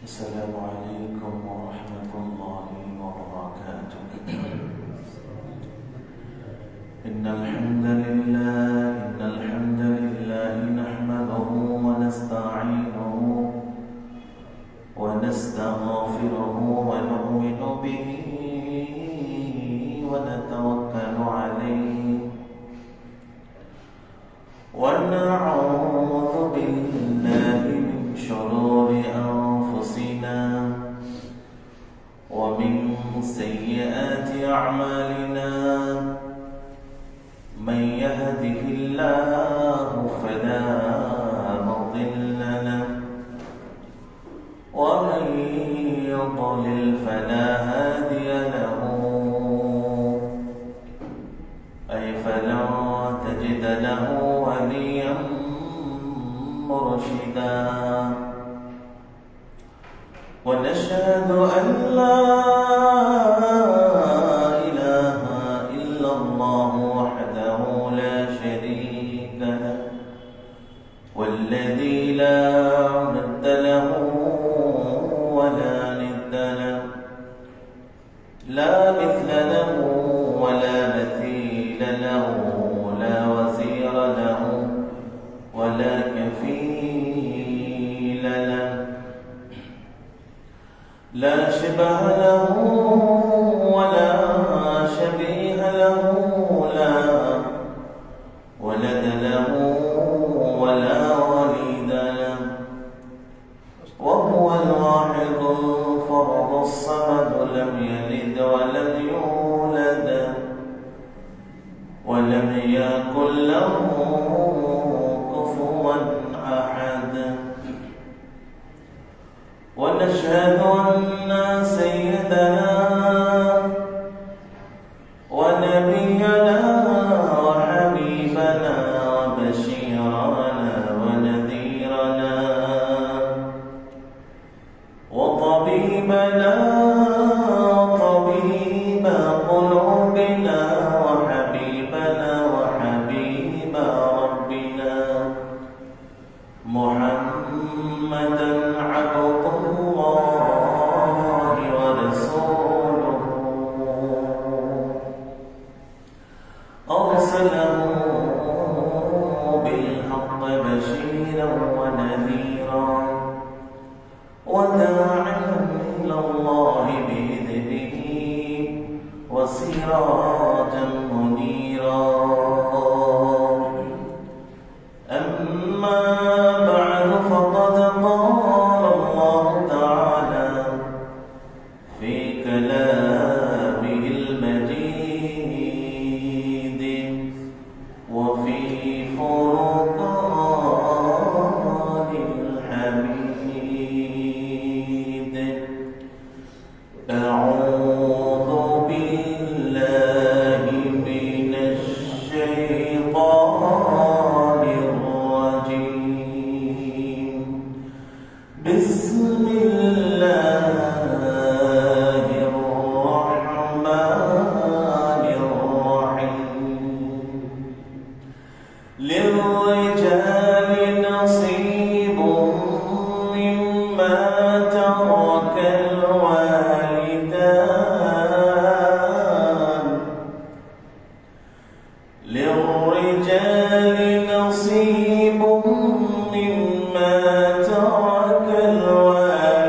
السلام عليكم ورحمة الله وبركاته. إن الحمد لله نحمده ونستعينه ونستغفره ونؤمن به ونتوكل عليه ونعوذ بالله من شرور أنفسنا ومن سيئات أعمالنا. من يهده الله فلا مضل له ومن يضلل فلا هادي له، أي فلن تجد له وليا مرشدا. ونشهد أن لا إله إلا الله وحده لا شريك له، والذي لا ند له ولا ند له، لا مثل له ولا مثيل له، لا وزير له ولا كفيل له، لا شبه له ولا شبيه له، لا ولد له ولا وليد له، وهو الواحد الفرد الصمد، لم يلد ولم يولد ولم يكن له كفوا أحد. ونشهد أن سيدنا ونبينا وحبيبنا وبشيرنا ونذيرنا وطبيبنا وطبيب قلوبنا وحبيبنا وحبيب ربنا محمدا عبد الله ورسوله، أرسله بالحق بشيرا ونذيرا وداعيا إلى الله بإذنه وسراجا منيرا. أما بعد، فقد قال الله تعالى في كلامه المجيد وفي فرقان الحميد: أعوذ بالله من الشيطان الرجيم. بسم الله الرحمن الرحيم. للرجال نصيب مما ترك الوالدان. للرجال نصيب مما ترك الوالدان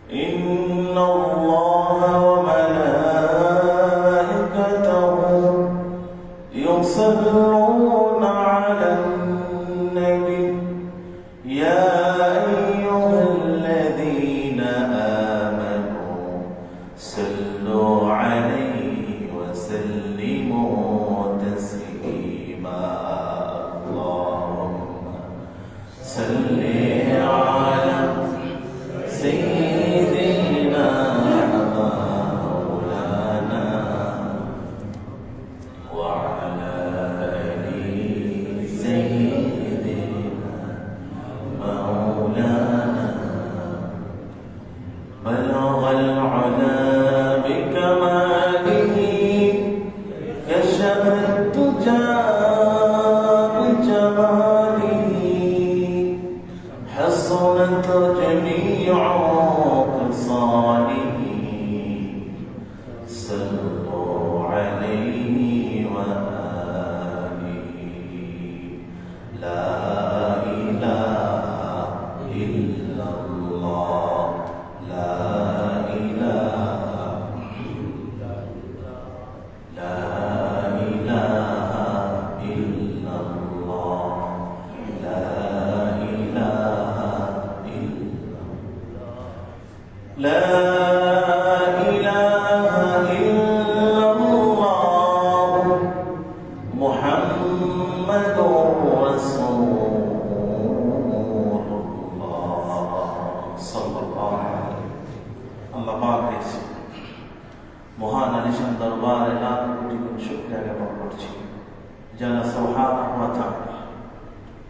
إن الله وملائكته يصلون على النبي يا أيها الذين آمنوا صلوا عليه وسلموا تسليما اللهم صل على سيدنا مولانا وعلى آل سيدنا مولانا بلغ العلا بكماله كشف الدجى بجماله حصنت جميع خصاله صلوا عليه وآله لا إله إلا الله لا إله لا إله إلا الله لا إله إلا لا إله إلا الله محمد رسول الله صلى الله عليه আল্লাহ পাক মহান আলিশান দরবারে লাখ কোটি কোটি শুকরিয়া জ্ঞাপন করছি যারা সুবহানাহু ওয়া তাআলা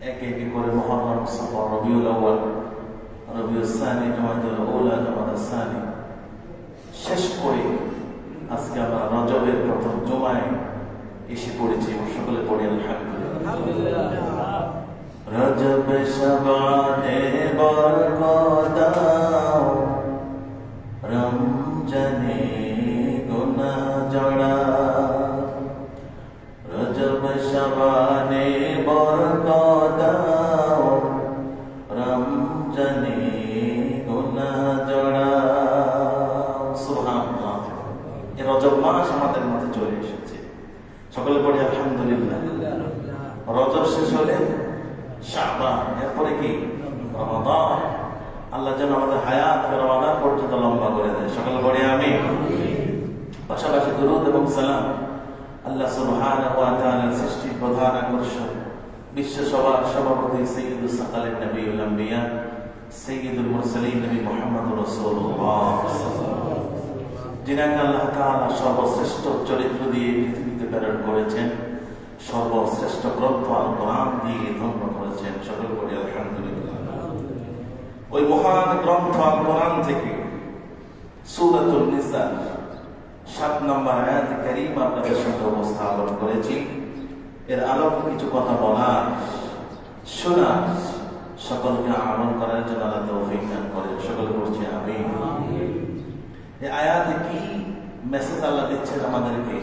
একে একে করে মুহররম সফর রবিউল আউয়াল রবিউল সানি জমাতুল উলা জমাতুল সানি শেষ করে আজকে আমরা রজবের প্রথম জুমায় এসে পড়েছি সকলে পড়ি আলহামদুলিল্লাহ রজব শাবানে বরকত দাও রমজানে গুনাহ জড়া রজব শাবানে বরকত দাও রমজানে গুনাহ জড়া সুবহানাল্লাহ এই রজব মাস আমাদের মাঝে চলে এসেছে সকলে পড়ি আলহামদুলিল্লাহ রজব শেষ হলে শাবান এরপরে কি রমাদান আল্লাহ যেন আমাদের হায়াত রমাদান পর্যন্ত লম্বা করে দেয় সকলে পড়ি আমিন পাশাপাশি দুরূদ এবং সালাম আল্লাহ সুবহানাহু ওয়া তাআলার সৃষ্টির প্রধান আকর্ষণ বিশ্ব সবার সভাপতি সাইয়্যিদুস সাকালিন নবিয়ুল আম্বিয়া সাইয়্যিদুল মুরসালিন নবী মুহাম্মদুর রাসূলুল্লাহ যিনাকে আল্লাহ তাআলা সর্বশ্রেষ্ঠ চরিত্র দিয়ে পৃথিবীতে প্রেরণ করেছেন সর্বশ্রেষ্ঠ গ্রন্থ আল কোরআন দিয়ে ধন্য করেছেন সকল পড়ি আলহামদুলিল্লাহ ওই মহান গ্রন্থ আল কোরআন থেকে সূরাতুন নিসা 7 নম্বর আয়াত কারীমা আপনাদের সামনে উপস্থাপন করেছি এর আলোকে কিছু কথা বলার শোনার সকলকে আমল করার জন্য আল্লাহ তৌফিক দান করেন সকলে বলছি আমিন এই আয়াতে কি মেসেজ আল্লাহ দিচ্ছেন আমাদেরকে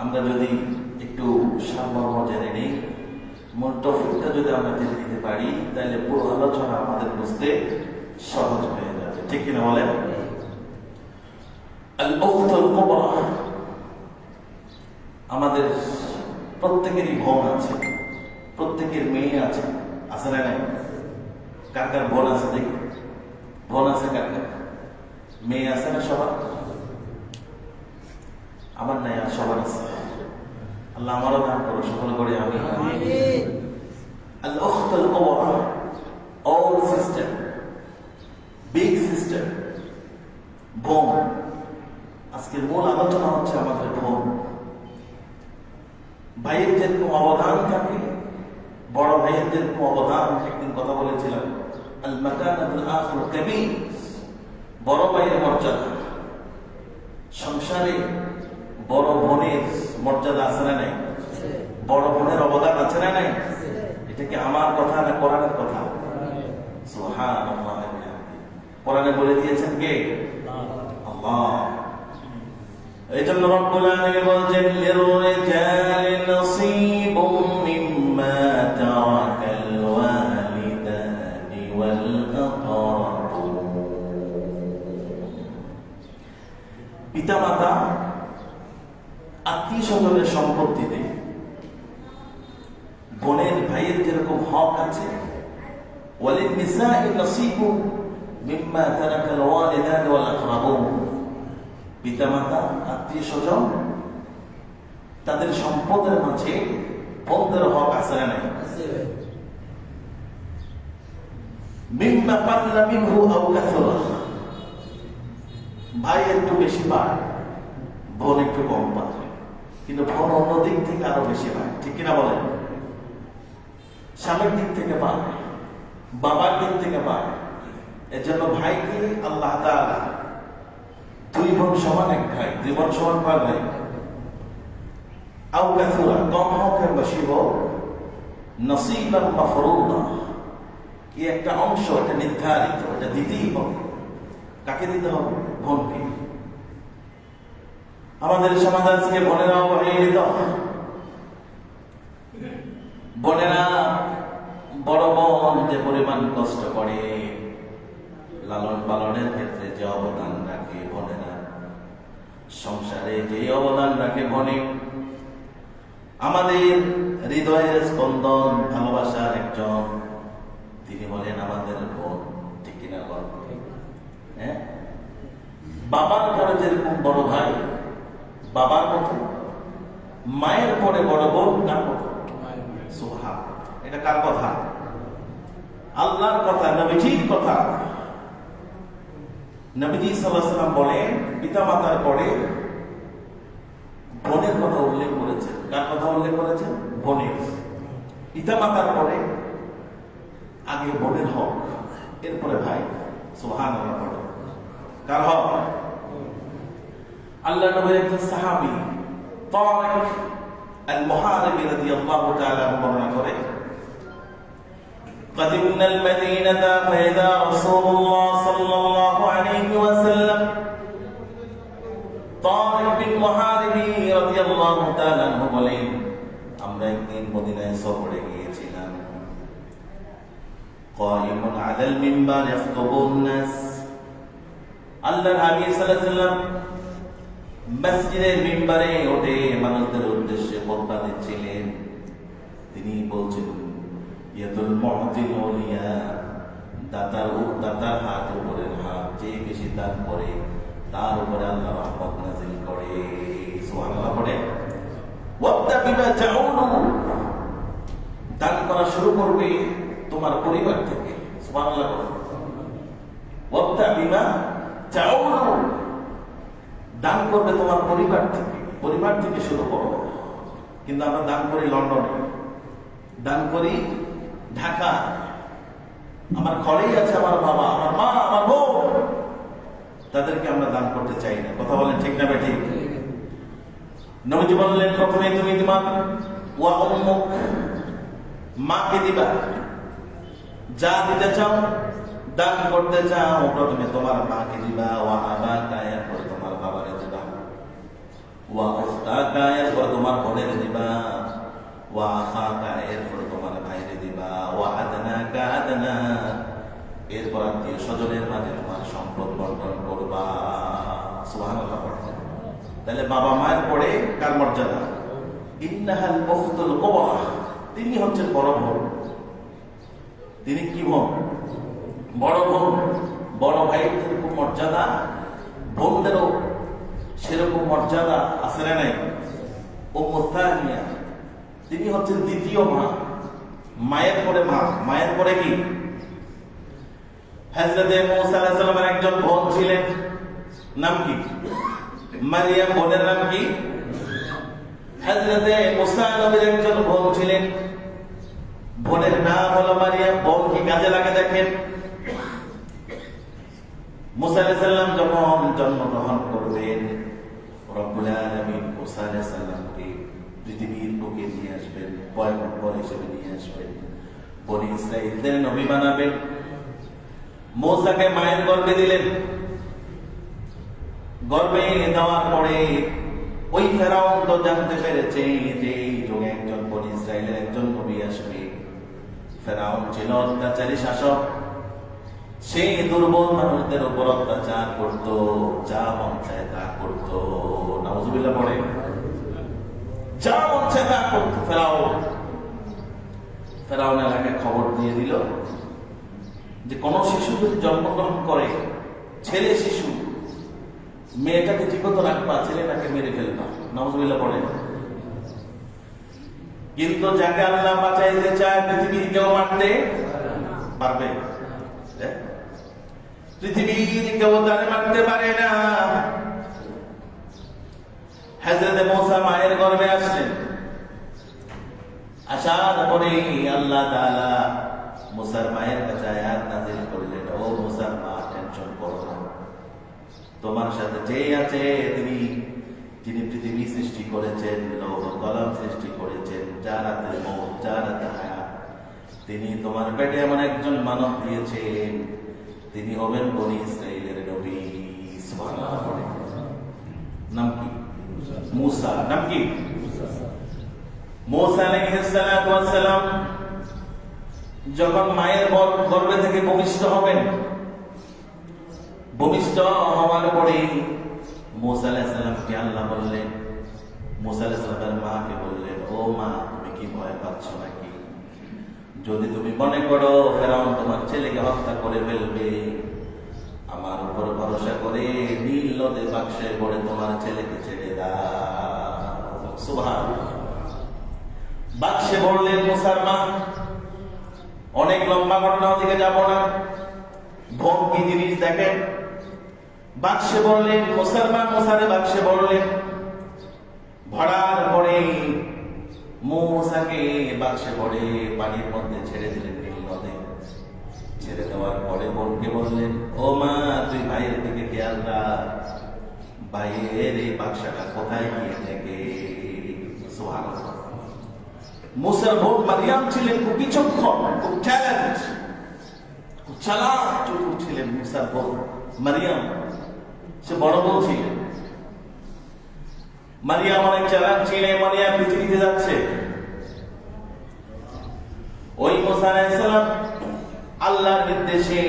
আমরা যদি একটু সারমর্ম জেনে নিই মূল টপিকটা যদি আমরা জেনে নিতে পারি তাহলে পুরো আলোচনা আমাদের বুঝতে সহজ হয়ে যাবে ঠিক কিনা বলেন আল উখতুল কুবরা আমাদের প্রত্যেকেরই বোন আছে প্রত্যেকের মেয়ে আছে আছে না নাই কার কার বোন আছে দেখি বোন আছে কার কার মেয়ে আছে না সবার আমার নাই আর সবার আছে আল্লাহ আমারও দান করো সকলে করে আমি আল উখতুল কুবরা অল সিস্টার বিগ সিস্টার বোন আজকের মূল আলোচনা হচ্ছে আমাদের বোন ভাইয়ের যেরকম অবদান থাকে বড় ভাইয়ের যেরকম অবদান একদিন কথা বলেছিলাম আল মাকানাতুল আখির কাবীর বড় ভাইয়ের মর্যাদা সংসারে বড় বোনের মর্যাদা আছে না নাই বড় বোনের অবদান আছে না নাই এটা কি আমার কথা না কোরআনের কথা সুবহানাল্লাহ কোরআনে বলে দিয়েছেন কে আল্লাহ এইজন্য রব্বুল আলামিন বলেন লিররিজালি নসীবুম মিম্মা তারাকাল ওয়ালিদানি ওয়াল আকরাবুন পিতামাতা আত্মীয় স্বজনের সম্পত্তিতে বোনের ভাইয়ের যেরকম হক আছে, ওয়ালিন্নিসাই নাসীবু মিম্মা তারাকাল ওয়ালিদান ওয়াল আকরাবুন, পিতামাতা আত্মীয় স্বজন তাদের সম্পদের মাঝে বোনদের হক আছে না নাই? মিম্মা কাল্লা মিনহু আও কাসুরা, ভাই একটু বেশি পায়, বোন একটু কম পায়, কিন্তু বোন অন্য দিক থেকে আরো বেশি পায়, ঠিক কিনা বলেন? স্বামীর দিক থেকে পায়, বাবার দিক থেকে পায়। এর জন্য ভাইকে আল্লাহ তাআলা দুই বোন সমান এক ভাই, দুই বোন সমান কয় ভাই? আও কাসুরা, কম হোক আর বেশি হোক, নসীবান মাফরুদা, কি একটা অংশ, এটা নির্ধারিত, এটা দিতেই হবে। কাকে দিতে হবে? বোনকে। আমাদের সমাজ আজকে বোনেরা অবহেলিত। বোনেরা বড় বোন যে পরিমাণ কষ্ট করে লালন পালনের ক্ষেত্রে, যে অবদান রাখে বোনেরা, সংসারে যে অবদান রাখে বোনে, আমাদের হৃদয়ের স্পন্দন, ভালোবাসার একজন, তিনি বলেন আমাদের বোন, ঠিক কিনা বল? হ্যাঁ, বাবার পরে যেরকম বড় ভাই বাবার মতো, মায়ের পরে বড় বোন কার মতো? সুবহান। এটা কার কথা? আল্লাহর কথা, নবীজির কথা। নবীজি সাল্লাল্লাহু আলাইহি ওয়াসাল্লাম বলেন, পিতামাতার পরে বোনের কথা উল্লেখ করেছেন। কার কথা উল্লেখ করেছেন? বোনের। পিতামাতার পরে আগে বোনের হক, এরপরে ভাই। সুবহানাল্লাহ। পড়ে কার হক? আল্লাহ নবীর একজন সাহাবী তারিক আল-মুহারিবি রাদিয়াল্লাহু তাআলা বর্ণনা করে, قدمنا المدينة فإذا رسول الله صلى الله عليه وسلم তারিক বিন মুহারিবি রাদিয়াল্লাহু তাআলা বলেন, আমরা একদিন মদিনায় সফরে গিয়েছিলাম। কায়িমুন আলাল মিম্বার ইয়াখতুবুন নাস, আল্লাহর হাবিব সাল্লাল্লাহু আলাইহি ওয়াসাল্লাম মসজিদের মিম্বারে উঠে মানুষদের উদ্দেশ্যে খুতবা দিচ্ছিলেন। তিনি বলছেন, ইয়াদুল মু'তিল উলিয়া, দাতার হাত, উপরের হাত, যে বেশি দান করে তার উপরে আল্লাহ রহমত নাযিল করে। সুবহানাল্লাহ। পড়ে ওয়াবদা বিমা তাউলু, দান করা শুরু করবে তোমার পরিবার থেকে। সুবহানাল্লাহ। ওয়াবদা বিমা তাউলু, দান করবে তোমার পরিবার থেকে, পরিবার থেকে শুরু করো। কিন্তু আমরা দান করি লন্ডনে, দান করি ঢাকা, আমার ঘরেই আছে আমার বাবা, আমার মা, আমার বউ, তাদেরকে আমরা দান করতে চাই না। কথা বলেন ঠিক না বেঠিক? নবীজি বললেন, প্রথমে তুমি তোমার ওয়া উম্মুক, মাকে দিবা, যা দিতে চাও, দান করতে চাও, প্রথমে তোমার মাকে দিবা। ওয়া আবাকা, এরপর তোমার বাবারে দিবা। ওয়া উখতাকা, এরপর তোমার বোনের দিবা। ওয়া আখাকা, এরপর তোমার ভাইরে দিবা। ওয়া আদনাকা আদনা, এরপর আত্মীয় স্বজনের মাঝে তোমার সম্পদ বন্টন করবা। সুবহানাল্লাহ। তাহলে বাবা মায়ের পরে কার মর্যাদা? ইন্নাহাল উখতুল কুবরা, তিনি হচ্ছেন বড় বোন। তিনি কি বোন? বড় বোন। বড় ভাইয়ের যেরকম মর্যাদা, বোনদেরও সেরকম মর্যাদা আছে না নাই? উম্মু তানিয়া, তিনি হচ্ছেন দ্বিতীয় মা, মায়ের পরে মা। মায়ের পরে কি? হযরতে মূসা আলাইহিস সালামের একজন বোন ছিলেন, নাম কি? মারিয়াম। বোনের নাম কি? হযরতে মূসা নবীর একজন বোন ছিলেন, বোনের নাম হলো মারিয়াম। বোন কি কাজে লাগে দেখেন। মূসা আলাইহিস সালাম যখন জন্মগ্রহণ করবেন, রব্বুল আলামিন মূসা আলাইহিস সালামকে পৃথিবীর বুকে নিয়ে আসবেন, পয়গম্বর হিসেবে নিয়ে আসবেন, বনি ইসরাঈলদের নবী বানাবেন। মূসাকে মায়ের গর্ভে দিলেন। গর্ভে দেওয়ার পরে ওই ফেরাউন তো জানতে পেরেছে যে এই যুগে একজন বনি ইসরাঈলের একজন নবী আসবে। ফেরাউন ছিল অত্যাচারী শাসক, সে দুর্বল মানুষদের উপর অত্যাচার করত, যা মন চায় তা করত। নাউজুবিল্লাহ পড়ে। যা হচ্ছে তা করতে ফেরাউন এলাকায় খবর দিয়ে দিল যে কোন শিশু যদি জন্মগ্রহণ করে, ছেলে শিশু, মেয়েটাকে জীবিত রাখবা, ছেলেটাকে মেরে ফেলবা। নাউজুবিল্লাহ পড়ে। কিন্তু যাকে আল্লাহ বাঁচাইতে চায় পৃথিবীর কেউ মারতে পারবে? পৃথিবীর কেউ তারে মারতে পারে না। হযরত মূসা মায়ের গর্ভে আসলেন, আসার পরে আল্লাহ তাআলা মূসার মায়ের কাছে আয়াত নাযিল করলেন, ও মূসার মা, টেনশন করো না, তোমার সাথে যে আছে যিনি পৃথিবী সৃষ্টি করেছেন, লৌহ কলম সৃষ্টি করেছেন, যার হাতে মৌত, যার হাতে হায়াত, তিনি তোমার পেটে এমন একজন মানব দিয়েছেন, তিনি হবেন বনি ইসরাইলের নবী। সুবহানাল্লাহ। নাম কি? মূসা। নাম কি? মূসা আলাইহিস সালাতু ওয়াস সালাম যখন মায়ের গর্ভে থেকে ভূমিষ্ঠ হবেন, ভূমিষ্ঠ হওয়ার পরে মূসা আলাইহিস সালামকে আল্লাহ বললেন, মূসা আলাইহিস সালামের মাকে বললেন, ও মা, তুমি কি ভয় পাচ্ছ নাকি? যদি তুমি মনে করো ফেরাউন তোমার ছেলেকে হত্যা করে ফেলবে, আমার উপর ভরসা করে নীল নদে বাক্সে করে তোমার ছেলেকে ছেড়ে দাও। সুবহানাল্লাহ। বাক্সে বললেন মূসার মা। অনেক লম্বা ঘটনা, দিকে যাব না, ভঙ্গি জিনিস দেখেন। বাক্সে বললেন মূসার মা, মূসারে বাক্সে বললেন, ভরার পরে মূসাকে বাক্সে ভরে পানির মধ্যে ছেড়ে দিলেন নীল নদে। ছেড়ে দেওয়ার পরে বোনকে বললেন, ও মা, তুই ভাইয়ের দিকে খেয়াল রাখ, ভাইয়ের এই বাক্সটা কোথায় গিয়ে থেকে। সুবহানাল্লাহ। মূসার বোন মারিয়াম ছিলেন খুব বিচক্ষণ, খুব ট্যালেন্ট, খুব চালাক চতুর ছিলেন মূসার বোন মারিয়াম। সে বড় বোন ছিলেন। মারিয়াম অনেক চালাক ছিলেন। মারিয়াম পৃথিবীতে যাচ্ছে। ওই মূসা আলাইহিস সালাম আল্লাহর নির্দেশে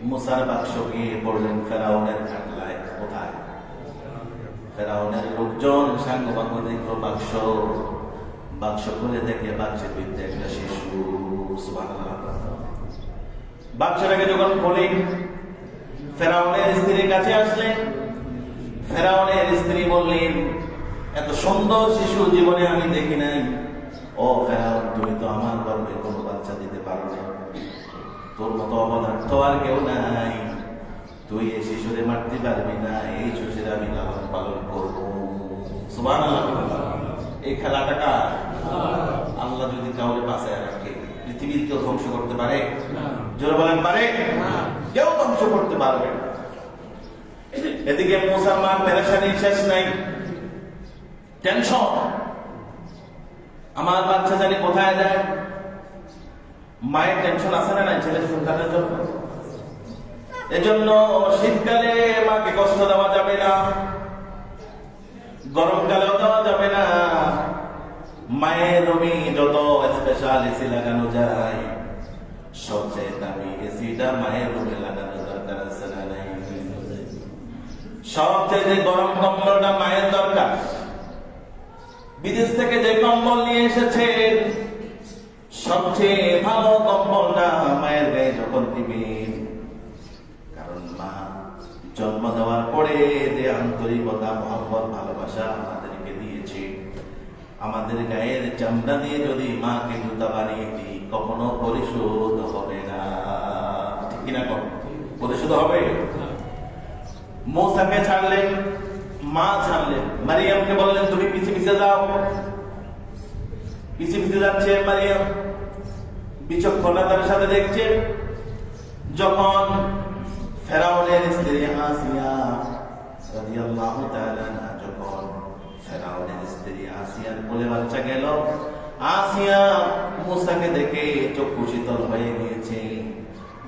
মূসার বাক্সকে পড়লেন ফেরাউনের কাটলায়। কোথায়? ফেরাউনের লোকজন সাংবাদিক দেখলো বাক্স খুলে দেখে বাক্সের ভিতরে একটা শিশু। সুবহানাল্লাহ। বাক্সটাকে যখন খোলে, ফেরাউনের স্ত্রীর কাছে আসলেন। ফেরাউনের স্ত্রী বললেন, এত সুন্দর শিশু জীবনে আমি দেখি নাই। ও ফেরাউন, তুমি তো আমার গর্ভে কোনো বাচ্চা দিতে পারো না, তোর মতো অপদার্থ আর কেউ নাই, তুই এই শিশুরে মারতে পারবি না, এই শিশুরে আমি লালন পালন করবো। সুবহানাল্লাহ। এই খেলাটা আল্লাহ যদি কাউকে বাঁচায় রাখে, পৃথিবীর কেউ ধ্বংস করতে পারে? জোরে বলেন, পারে? কেউ ধ্বংস করতে পারবে না। এদিকে মূসার মা পেরেশানি শেষ নাই, টেনশন, আমার বাচ্চা জানি কোথায় যায়। মায়ের টেনশন আছে না নাই ছেলের সন্তানের জন্য? এজন্য শীতকালে মাকে কষ্ট দেওয়া যাবে না, গরমকালেও দেওয়া যাবে না। মায়ের রুমে যত স্পেশাল এসি লাগানো যায়, সবচেয়ে দামি এসিটা মায়ের রুমে লাগানো দরকার আছে না নাই? সবচেয়ে গরম কম্বলটা মায়ের দরকার। বিদেশ থেকে যে কম্বল নিয়ে এসেছেন, সবচেয়ে ভালো কম্বলটা মায়ের গায়ে যখন দিবেন, কারণ মা জন্ম দেওয়ার পরে যে আন্তরিকতা, মহব্বত, ভালোবাসা আমাদেরকে দিয়েছে, আমাদের গায়ের চামড়া দিয়ে যদি মাকে জুতা বানিয়ে দিই, কখনো পরিশোধ হবে না। ঠিক কিনা? পরিশোধ হবে? মূসাকে ছাড়লেন, মা ছাড়লেন, মারিয়ামকে বললেন তুমি পিছে পিছে যাও। পিছে পিছে যাচ্ছে মারিয়াম, বিচক্ষণতার সাথে দেখছে। যখন ফেরাউনের স্ত্রী আসিয়া রাদিয়াল্লাহু তাআলা আনহা, যখন ফেরাউনের স্ত্রী আসিয়ার কোলে বাচ্চা গেল, আসিয়া মূসাকে দেখে চক্ষু শীতল হয়ে গিয়েছে।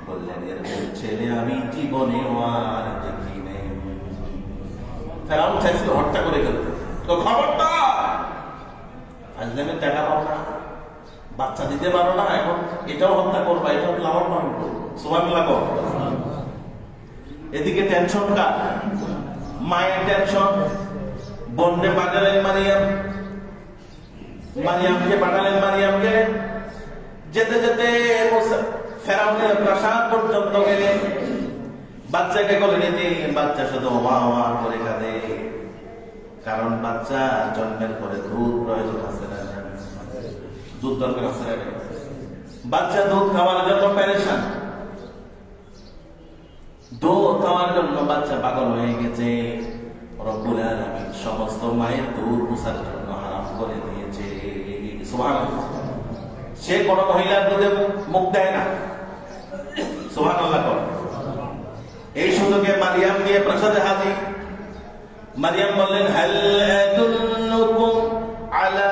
বললেন, এরকম ছেলে আমি জীবনে আর দেখি নাই। ফেরাউন চাইছিল হত্যা করে ফেলতে, তো খবরদার, আজলামের টাকা পাও না, বাচ্চা দিতে পারো না, এখন এটাও হত্যা করবা, এটাও লালন পালন করবো। সুবহানাল্লাহ। এদিকে টেনশন কার? মায়ের টেনশন, বন্যে পাঠালেন মারিয়ামকে পাঠালেন। মারিয়ামকে যেতে যেতে ফেরাউনের প্রাসাদ পর্যন্ত গেলেন। বাচ্চাকে কোলে নিতে বাচ্চা শুধু ওয়া ওয়া করে কাঁদে, কারণ বাচ্চা জন্মের পরে দুধ প্রয়োজন আছে না, দুধ দরকার আছে না। বাচ্চা দুধ খাওয়ার জন্য পেরেশান, দুধ খাওয়ার জন্য বাচ্চা পাগল হয়ে গেছে। রব্বুল আলামিন সমস্ত মায়ের দুধ মুছার জন্য হারাম করে দিয়েছে। সুবহানাল্লাহ। সে কোন মহিলার দুধে মুখ দেয় না। সুবহানাল্লাহ। এই সুযোগে মারিয়াম গিয়ে প্রাসাদে হাজির। মারিয়াম বললেন, হাল আদুল্লুকুম আলা